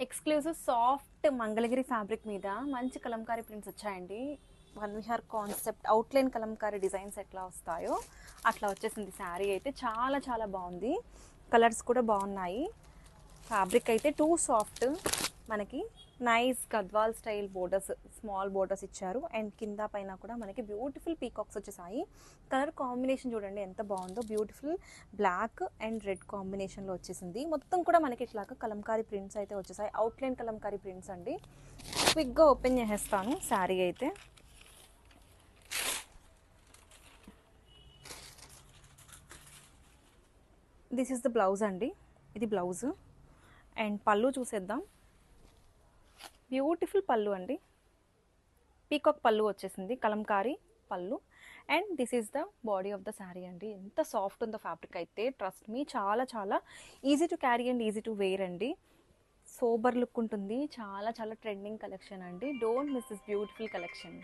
Exclusive soft Mangalagiri fabric మీద మంచి Kalamkari prints వచ్చాయండి. One Vihar concept outline Kalamkari designs ఎట్లా వస్తాయో అట్లా వచ్చేసింది. శారీ అయితే చాలా చాలా బాగుంది. కలర్స్ కూడా బాగున్నాయి. ఫ్యాబ్రిక్ అయితే టూ సాఫ్ట్. మనకి nice Gadwal style borders, small borders ఇచ్చారు. అండ్ కింద పైన కూడా మనకి బ్యూటిఫుల్ పీకాక్స్ వచ్చేసాయి. కలర్ కాంబినేషన్ చూడండి ఎంత బాగుందో. బ్యూటిఫుల్ బ్లాక్ అండ్ రెడ్ కాంబినేషన్లో వచ్చేసింది. మొత్తం కూడా మనకి ఇట్లాగా కలంకారీ ప్రింట్స్ అయితే వచ్చేసాయి. అవుట్లైన్ కలంకారీ ప్రింట్స్ అండి. క్విక్గా ఓపెన్ చేసేస్తాను శారీ అయితే. దిస్ ఈస్ ద బ్లౌజ్ అండి. ఇది బ్లౌజ్. అండ్ పళ్ళు చూసేద్దాం. బ్యూటిఫుల్ పళ్ళు అండి. పీకాక్ పళ్ళు వచ్చేసింది, కలంకారీ పళ్ళు. And this is the body of the sari అండి. ఎంత సాఫ్ట్ ఉందో ఫ్యాబ్రిక్ అయితే, ట్రస్ట్ మీ. చాలా చాలా easy to carry and easy to wear అండి. సోబర్ లుక్ ఉంటుంది. చాలా చాలా ట్రెండింగ్ కలెక్షన్ అండి. Don't miss this beautiful collection.